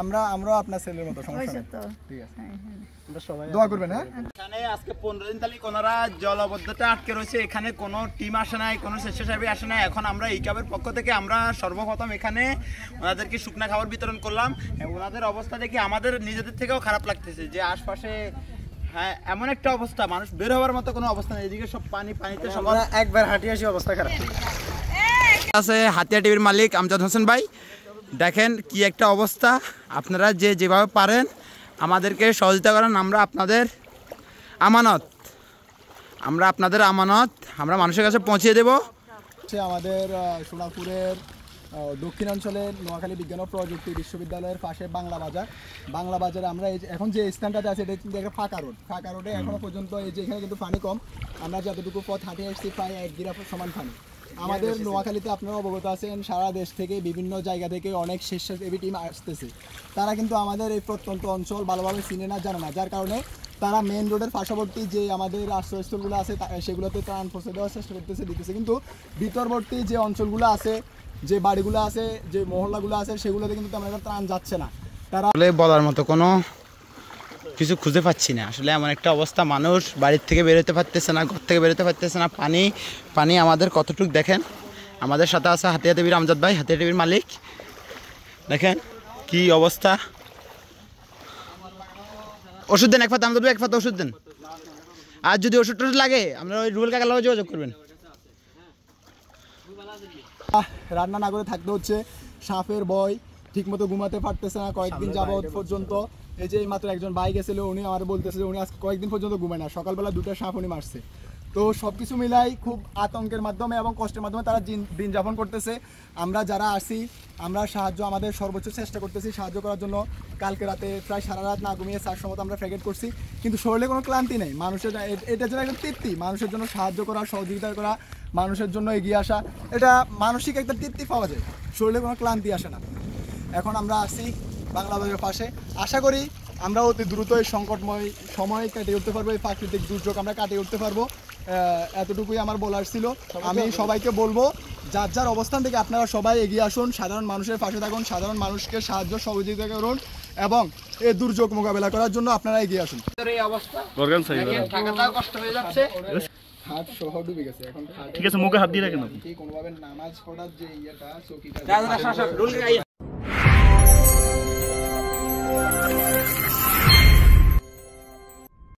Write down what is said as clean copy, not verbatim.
আমরা আপনার ছেলের মতো সমস্যা তো ঠিক আছে আমরা সবাই দোয়া করবেন। হ্যাঁ, এখানে আজকে 15 দিন তালি কোনরা জলবদ্ধতা আটকে রয়েছে, এখানে কোনো টিম আসে নাই, কোনো স্বেচ্ছাসেবী আসে নাই। এখন আমরা এই ক্লাবের পক্ষ থেকে আমরা সর্বপ্রথম এখানে ওনাদেরকে শুকনা খাবার বিতরণ করলাম। ওনাদের অবস্থা দেখে আমাদের নিজেদের থেকেও খারাপ লাগতেছে যে আশপাশে হ্যাঁ এমন একটা অবস্থা, মানুষ বের হওয়ার মতো কোনো অবস্থা নেই। এদিকে সব পানিতে সবার একবার হাঁটিয়ে আসি অবস্থা খারাপ আছে। হাতিয়া টিভির মালিক আমজাদ হোসেন ভাই, দেখেন কি একটা অবস্থা। আপনারা যেভাবে পারেন আমাদেরকে সহযোগিতা করেন। আমরা আপনাদের আমানত আমরা মানুষের কাছে পৌঁছে দেব। আমাদের সোনাপুরের দক্ষিণাঞ্চলের নোয়াখালী বিজ্ঞান ও প্রযুক্তি বিশ্ববিদ্যালয়ের পাশে বাংলা বাজারে আমরা এখন যে স্থানটাতে আছে এটা কিন্তু একটা ফাঁকা রোডে এখনো পর্যন্ত এই যে এখানে কিন্তু পানি কম। আমরা যতটুকু পথ হাঁটিয়ে আসছি প্রায় 1 গিরা সমান পানি। আমাদের নোয়াখালীতে আপনারা অবগত আছেন সারা দেশ থেকে বিভিন্ন জায়গা থেকে অনেক স্বেচ্ছাসেবী টিম আসতেছে। তারা কিন্তু আমাদের এই প্রত্যন্ত অঞ্চল ভালোভাবে চিনে না, জানে না, যার কারণে তারা মেন রোডের পার্শ্ববর্তী যে আমাদের আশ্রয়স্থলগুলো আছে সেগুলোতে ত্রাণ পৌঁছে দেওয়ার চেষ্টা দিতেছে, কিন্তু ভিতরবর্তী যে অঞ্চলগুলো আছে, যে বাড়িগুলো আছে, যে মহল্লাগুলো আছে সেগুলোতে কিন্তু তেমন একটা ত্রাণ যাচ্ছে না। তারা বলার মতো কোনো কিছু খুঁজে পাচ্ছি না। আসলে এমন একটা অবস্থা, মানুষ বাড়ির থেকে বেরোতে পারতেছে না, ঘর থেকে বেরোতে পারতেছে না। পানি আমাদের কতটুকু দেখেন। আমাদের সাথে আছে হাতিয়া টিভির আমজাদ ভাই, হাতিয়া টিভির মালিক। দেখেন কি অবস্থা। ওষুধ দেন এক ফাত, আমজাদ ভাই এক ফাত ওষুধ দেন। আর যদি ওষুধ লাগে আপনারা ওই রুবেল কাকার লগে যোগাযোগ করবেন। রান্না না করে থাকতে হচ্ছে, সাপের ভয়, ঠিকমতো ঘুমাতে পারতেছে না কয়েকদিন যাবৎ পর্যন্ত। এই যে মাত্র একজন ভাই গেছিল, উনি আমার বলতেছে যে উনি আজকে কয়েকদিন পর্যন্ত ঘুমায় না, সকালবেলা 2টা সাপ উনি মারছে। তো সব কিছু মিলাই খুব আতঙ্কের মাধ্যমে এবং কষ্টের মাধ্যমে তারা দিন যাপন করতেছে। আমরা যারা আসি আমরা আমাদের সর্বোচ্চ চেষ্টা করতেছি সাহায্য করার জন্য। কালকে রাতে প্রায় সারা রাত না ঘুমিয়ে 4 সময় আমরা ফ্যাকেট করছি, কিন্তু শরীরে কোনো ক্লান্তি নেই। মানুষের এটা যেন একটা তৃপ্তি, মানুষের জন্য সাহায্য করা, সহযোগিতা করা, মানুষের জন্য এগিয়ে আসা, এটা মানসিক একটা তৃপ্তি পাওয়া যায়, শরীরে কোনো ক্লান্তি আসে না। এখন আমরা আসি বাংলা বাজারের পাশে, আশা করি আমরা অতি দ্রুত এই সংকটময় সময় কাটিয়ে উঠতে পারবো, এই প্রাকৃতিক দুর্যোগ আমরা কাটিয়ে উঠতে পারবো। এতটুকুই আমার বলার ছিল। আমি সবাইকে বলবো যার অবস্থান থেকে আপনারা সবাই এগিয়ে আসুন, সাধারণ মানুষের পাশে থাকুন, সাধারণ মানুষকে সাহায্য সহযোগিতা করুন এবং এই দুর্যোগ মোকাবেলা করার জন্য আপনারা এগিয়ে আসুন। এই অবস্থা থাকাটাও কষ্ট হয়ে যাচ্ছে, হাত সহ ডুবে গেছে। এখন ঠিক আছে, মুখে হাত দিয়ে রাখেন, কোনোভাবে নামাজ পড়ার যে ইয়েটা চৌকিটা